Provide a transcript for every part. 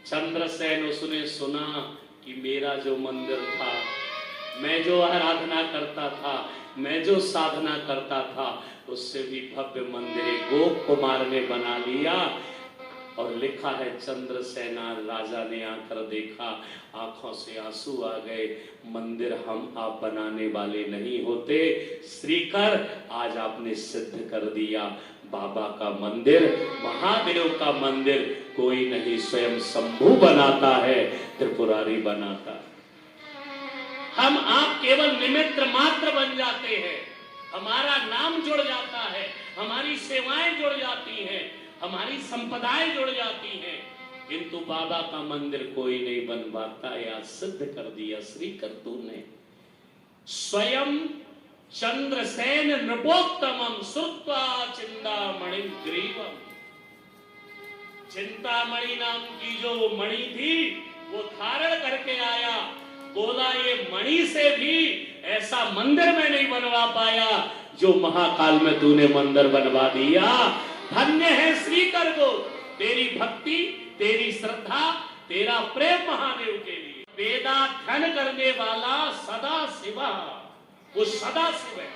चंद्रसेन उसने सुना कि मेरा जो मंदिर था, मैं जो आराधना करता था, मैं जो साधना करता था, उससे भी भव्य मंदिर गोप कुमार ने बना लिया। और लिखा है चंद्रसेना राजा ने आकर देखा, आंखों से आंसू आ गए। मंदिर हम आप बनाने वाले नहीं होते श्रीकर, आज आपने सिद्ध कर दिया। बाबा का मंदिर, महादेव का मंदिर कोई नहीं, स्वयं शंभु बनाता है, त्रिपुरारी बनाता है। हम आप केवल निमित्त मात्र बन जाते हैं, हमारा नाम जुड़ जाता है, हमारी सेवाएं जुड़ जाती हैं, हमारी संपदाएं जुड़ जाती हैं, किंतु बाबा का मंदिर कोई नहीं बनवाता। या सिद्ध कर दिया श्रीकर तूने। स्वयं चंद्रसेन नृपोत्तमम श्रुत्वा चिंतामणि ग्रीवम। चिंतामणि नाम की जो मणि थी वो धारण करके आया, बोला ये मणि से भी ऐसा मंदिर में नहीं बनवा पाया जो महाकाल में तूने मंदिर बनवा दिया। धन्य है श्रीकर को, तेरी भक्ति, तेरी श्रद्धा, तेरा प्रेम महादेव के लिए। वेदाध्ययन करने वाला सदा शिवा, वो सदा शिव है।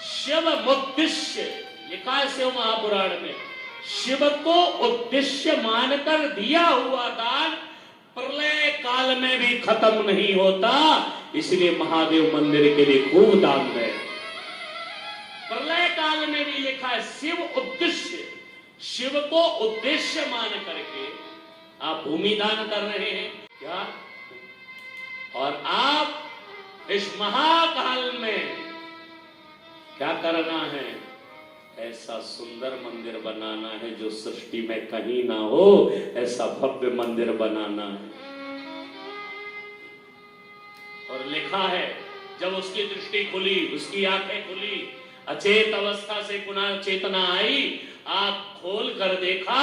शिव उद्देश्य लिखा है शिव महापुराण में, शिव को उद्देश्य मानकर दिया हुआ दान प्रलय काल में भी खत्म नहीं होता, इसलिए महादेव मंदिर के लिए खूब दान है। प्रलय काल में भी लिखा है शिव उद्देश्य, शिव को उद्देश्य मान करके आप भूमि दान कर रहे हैं क्या? और आप इस महाकाल में क्या करना है? ऐसा सुंदर मंदिर बनाना है जो सृष्टि में कहीं ना हो, ऐसा भव्य मंदिर बनाना है। और लिखा है जब उसकी दृष्टि खुली, उसकी आंखें खुली, अचेत अवस्था से पुनः चेतना आई, आंख खोल कर देखा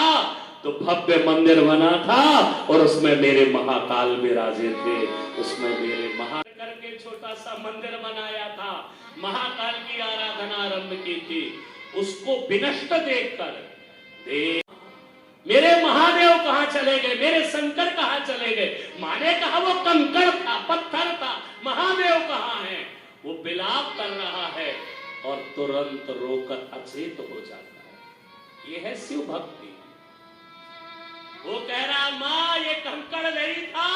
तो भव्य मंदिर बना था और उसमें मेरे महाकाल विराजे थे, उसमें मेरे करके छोटा सा मंदिर बनाया था, महाकाल की आराधना आरंभ की थी। उसको विनष्ट देखकर मेरे महादेव कहां चले गए, मेरे शंकर कहां चले गए? माने कहा वो कंकड़ था, पत्थर था, महादेव कहां है? वो विलाप कर रहा है और तुरंत रोकर अचेत हो जाता है। ये है शिव भक्ति। वो कह रहा मां ये कंकड़ नहीं था,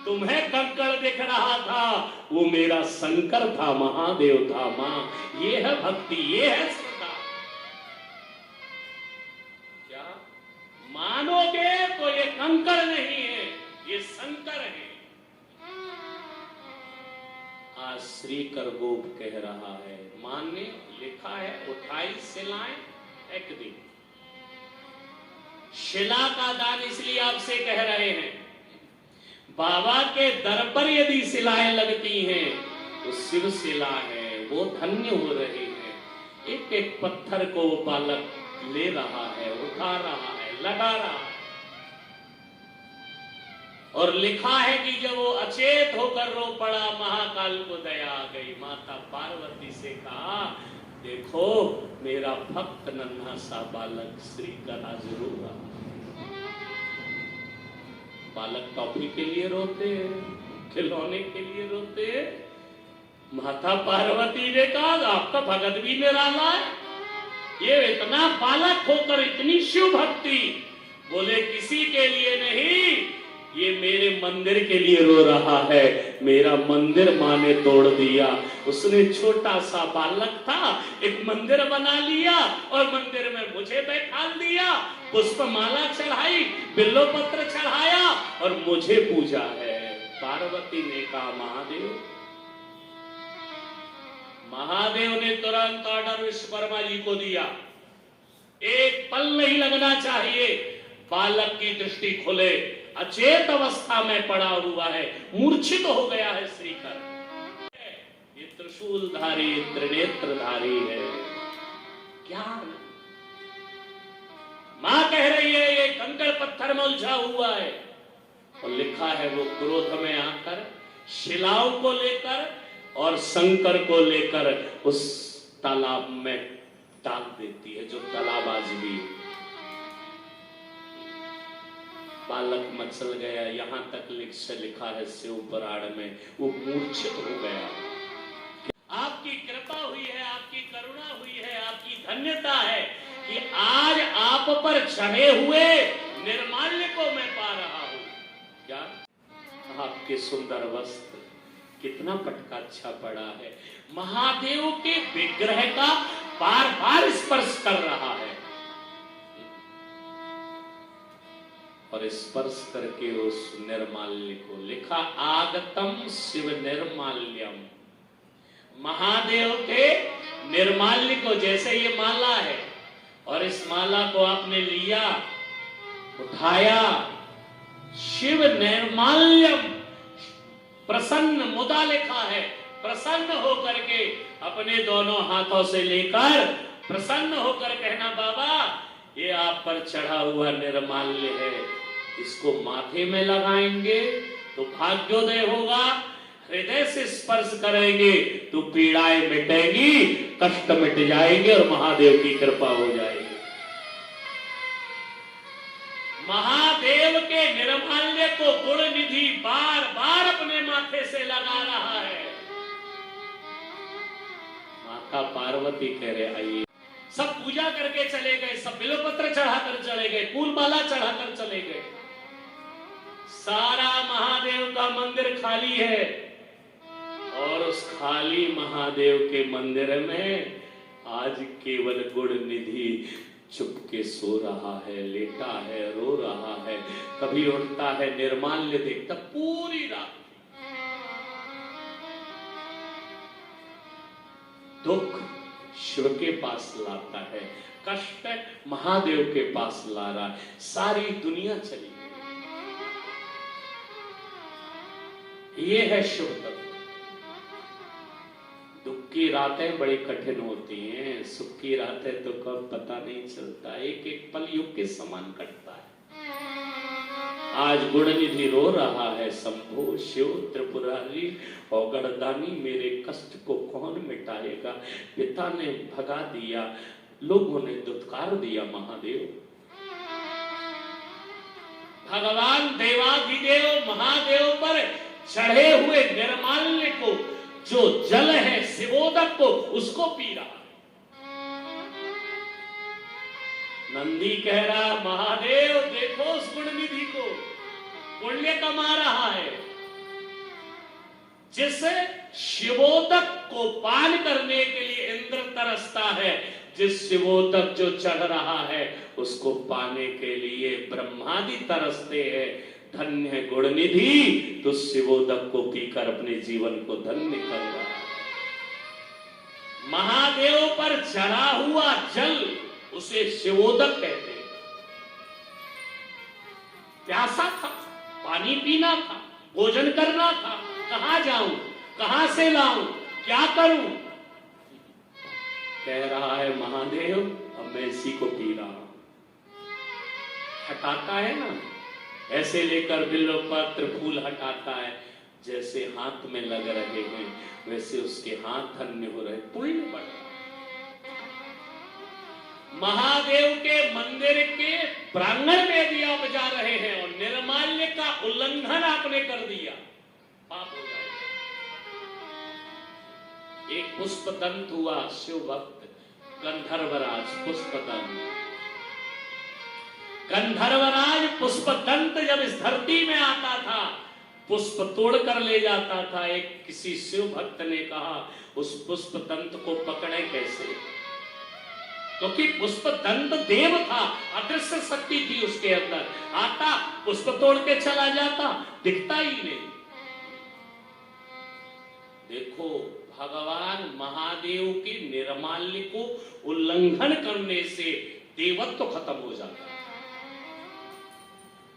तुम्हें कंकड़ दिख रहा था, वो मेरा शंकर था, महादेव था। मां ये है भक्ति, ये है श्रद्धा। क्या मानोगे तो ये कंकड़ नहीं है, ये शंकर है। आज श्रीकर गोप कह रहा है, मान्य लिखा है उठाई शिलाएं एक दिन। शिला का दान इसलिए आपसे कह रहे हैं, बाबा के दर पर यदि शिलाएं लगती हैं तो शिव शिला है, वो धन्य हो रहे हैं। एक एक पत्थर को वो बालक ले रहा है, उठा रहा है, लगा रहा है। और लिखा है कि जब वो अचेत होकर रो पड़ा, महाकाल को दया आ गई। माता पार्वती से कहा देखो मेरा भक्त नन्हा सा बालक श्रीकर आज रो रहा। बालक टॉफी के लिए रोते, खिलौने के लिए रोते। माता पार्वती ने कहा आपका भगत भी निराला है, ये इतना बालक होकर इतनी शिव भक्ति। बोले किसी के लिए नहीं, ये मेरे मंदिर के लिए रो रहा है। मेरा मंदिर मां ने तोड़ दिया। उसने छोटा सा बालक था, एक मंदिर बना लिया और मंदिर में मुझे बैठा दिया, पुष्पमाला चढ़ाई, बिल्लो पत्र चढ़ाया और मुझे पूजा है। पार्वती ने कहा महादेव। महादेव ने तुरंत ऑर्डर विश्वकर्मा जी को दिया, एक पल नहीं लगना चाहिए, बालक की दृष्टि खुले। अचेत अवस्था में पड़ा हुआ है, मूर्छित हो गया है श्रीकर। ये त्रिशूलधारी त्रिनेत्रधारी है। क्या मां कह रही है ये कंकड़ पत्थर में उलझा हुआ है। और लिखा है वो क्रोध में आकर शिलाओं को लेकर और शंकर को लेकर उस तालाब में डाल देती है, जो तालाब आज भी। बालक मचल गया, यहाँ तक से लिखा है शिव पुराण में, वो मूर्छित हो गया। आपकी कृपा हुई है, आपकी करुणा हुई है, आपकी धन्यता है कि आज आप पर चढ़े हुए निर्माल्य को मैं पा रहा हूं। क्या आपके सुंदर वस्त्र, कितना पटका अच्छा पड़ा है, महादेव के विग्रह का बार बार स्पर्श कर रहा है, और स्पर्श करके उस निर्माल्य को लिखा आगतम शिव निर्माल्यम। महादेव के निर्माल्य को, जैसे ये माला है और इस माला को आपने लिया, उठाया, शिव निर्माल्यम, प्रसन्न मुदा लिखा है, प्रसन्न होकर के अपने दोनों हाथों से लेकर प्रसन्न होकर कहना, बाबा ये आप पर चढ़ा हुआ निर्माल्य है, इसको माथे में लगाएंगे तो भाग्योदय होगा, हृदय से स्पर्श करेंगे तो पीड़ाएं मिटेंगी, कष्ट मिट जाएंगे और महादेव की कृपा हो जाएगी। महादेव के निर्माल्य को गुण निधि बार बार अपने माथे से लगा रहा है। माता पार्वती कह रहे आइए, सब पूजा करके चले गए, सब बिल्वपत्र चढ़ाकर चले गए, फूल माला चढ़ाकर चले गए, सारा महादेव का मंदिर खाली है, और उस खाली महादेव के मंदिर में आज केवल गुण निधि चुपके सो रहा है, लेटा है, रो रहा है, कभी उठता है, निर्माल्य देखता पूरी रात। दुख शिव के पास लाता है, कष्ट महादेव के पास ला रहा है, सारी दुनिया चली गई। ये है शिव तत्व। दुख की रातें बड़ी कठिन होती हैं, सुख की रातें तो कब पता नहीं चलता, एक एक पल युग के समान कटता है। आज गुणनिधि रो रहा है, शंभो शिव त्रिपुरारी औगड़दानी, मेरे कष्ट को कौन मिटाएगा, पिता ने भगा दिया, लोगों ने दुत्कार दिया, महादेव। भगवान देवाधिदेव महादेव पर चढ़े हुए निर्माल्य को, जो जल है शिवोदक को, उसको पी रहा। नंदी कह रहा, महादेव देखो उस गुणनिधि को, पुण्य कमा रहा है, जिस शिवोदक को पान करने के लिए इंद्र तरसता है, जिस शिवोदक जो चढ़ रहा है उसको पाने के लिए ब्रह्मादि तरसते हैं। धन्य है गुणनिधि, तो शिवोदक को पीकर अपने जीवन को धन्य कर रहा है। महादेव पर चढ़ा हुआ जल उसे शिवोदक कहते हैं। प्यासा था, पानी पीना था, भोजन करना था, कहां जाऊं, कहां से लाऊं, क्या करूं, कह रहा है महादेव अब मैं इसी को पी रहा हूं। हटाता है ना, ऐसे लेकर बिल्वपत्र फूल हटाता है, जैसे हाथ में लग रहे हैं वैसे उसके हाथ धन्य हो रहे, पुण्य बढ़ रहा। महादेव के मंदिर के प्रांगण में यदि आप जा रहे हैं और निर्माल्य का उल्लंघन आपने कर दिया, पाप हो जाएगा। एक पुष्पदंत हुआ शिव भक्त, गंधर्वराज पुष्पदंत। गंधर्वराज पुष्पदंत जब इस धरती में आता था, पुष्प तोड़ कर ले जाता था। एक किसी शिव भक्त ने कहा उस पुष्पदंत को पकड़े कैसे, क्योंकि पुष्पदंत देव था, अदृश्य शक्ति थी उसके अंदर। आता पुष्प तोड़ के चला जाता, दिखता ही नहीं। देखो भगवान महादेव के निर्माल्य को उल्लंघन करने से देवत्व खत्म हो जाता है,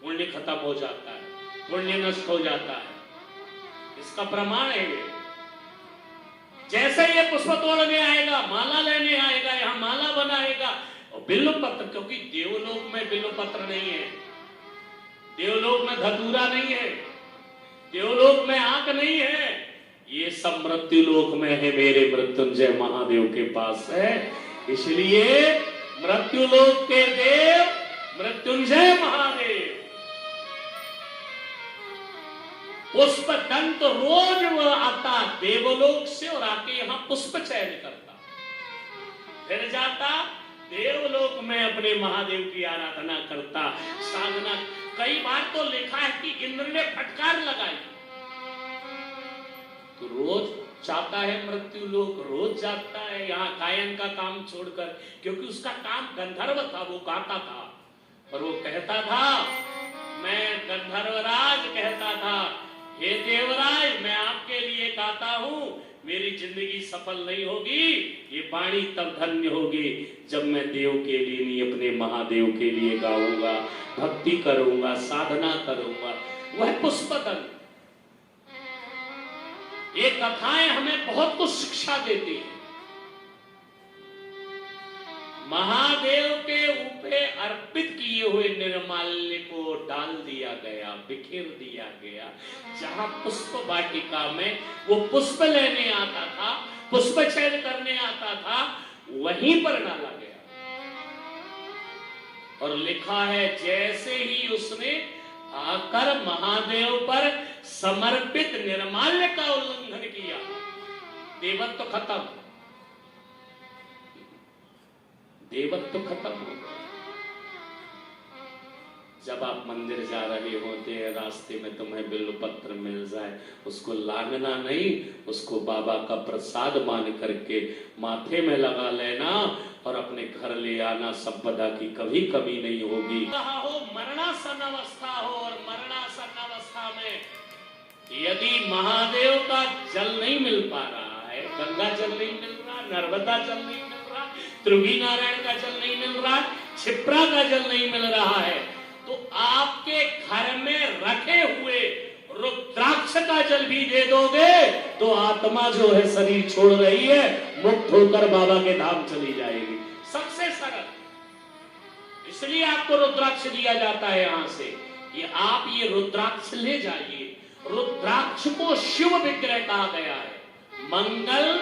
पुण्य खत्म हो जाता है, पुण्य नष्ट हो जाता है। इसका प्रमाण है ये। जैसे ये पुष्प तोड़ने आएगा, माला लेने आएगा, यहां माला बनाएगा, और बिल्वपत्र, क्योंकि देवलोक में बिल्वपत्र नहीं है, देवलोक में धतूरा नहीं है, देवलोक में आंख नहीं है, ये सब मृत्यु लोक में है, मेरे मृत्युंजय महादेव के पास है। इसलिए मृत्यु लोक के देव मृत्युंजय महादेव पुष्प दंत रोज वह आता देवलोक से और आके यहाँ पुष्प चयन करता, फिर जाता देवलोक में अपने महादेव की आराधना करता, साधना। कई बार तो लिखा है कि इंद्र ने फटकार लगाई, तो रोज जाता है मृत्यु लोक, रोज जाता है यहाँ गायन का काम छोड़कर, क्योंकि उसका काम गंधर्व था, वो गाता था। और वो कहता था, मैं गंधर्वराज कहता था, हे देवराज मैं आपके लिए गाता हूं, मेरी जिंदगी सफल नहीं होगी, ये वाणी तब धन्य होगी जब मैं देव के लिए नहीं अपने महादेव के लिए गाऊंगा, भक्ति करूंगा, साधना करूंगा। वह पुष्पदंत। ये कथाएं हमें बहुत कुछ शिक्षा देती हैं। महादेव के ऊपर अर्पित किए हुए निर्माल्य को डाल दिया गया, बिखेर दिया गया। जहां पुष्प वाटिका में वो पुष्प लेने आता था, पुष्प चयन करने आता था, वहीं पर डाला गया। और लिखा है जैसे ही उसने आकर महादेव पर समर्पित निर्माल्य का उल्लंघन किया, देवत्व खत्म, देवत्व खत्म हो गया। जब आप मंदिर जा रहे होते हैं, रास्ते में तुम्हें बिल्वपत्र मिल जाए, उसको लांघना नहीं, उसको बाबा का प्रसाद मान करके माथे में लगा लेना और अपने घर ले आना। संपदा की कभी कमी नहीं होगी। हो मरणासन अवस्था हो, और मरणासन अवस्था में यदि महादेव का जल नहीं मिल पा रहा है, गंगा जल नहीं मिल रहा, नर्मदा जल नहीं मिल रहा, त्रिवेणी नारायण का जल नहीं मिल रहा, क्षिप्रा का जल नहीं मिल रहा है, तो आपके घर में रखे हुए रुद्राक्ष का जल भी दे दोगे तो आत्मा जो है शरीर छोड़ रही है, मुक्त होकर बाबा के धाम चली जाएगी। सबसे सरल, इसलिए आपको रुद्राक्ष दिया जाता है यहां से, ये आप ये रुद्राक्ष ले जाइए। रुद्राक्ष को शिव विग्रह कहा गया है, मंगल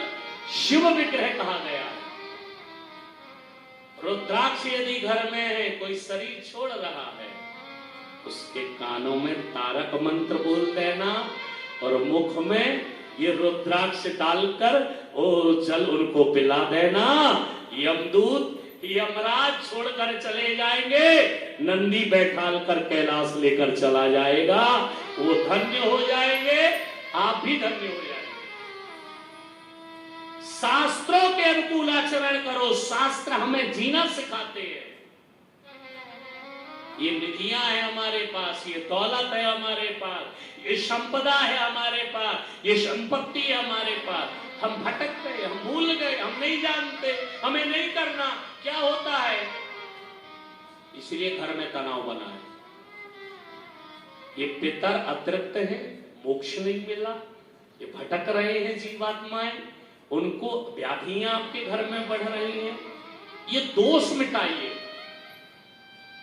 शिव विग्रह कहा गया है। रुद्राक्ष यदि घर में है, कोई शरीर छोड़ रहा है, उसके कानों में तारक मंत्र बोल देना और मुख में ये रुद्राक्ष डालकर ओ जल उनको पिला देना। यमदूत यमराज छोड़कर चले जाएंगे, नंदी बैठाल कर कैलाश लेकर चला जाएगा, वो धन्य हो जाएंगे, आप भी धन्य हो जाएंगे। शास्त्रों के अनुकूल आचरण करो, शास्त्र हमें जीना सिखाते हैं। ये निधियां है हमारे पास, ये दौलत है हमारे पास, ये संपदा है हमारे पास, ये संपत्ति है हमारे पास, हम भटक गए, हम भूल गए, हम नहीं जानते, हमें नहीं करना। क्या होता है? इसलिए घर में तनाव बना है। ये पितर अतृप्त है, मोक्ष नहीं मिला, ये भटक रहे हैं जीवात्माएं, उनको व्याधियां आपके घर में बढ़ रही हैं। ये दोष मिटाइए,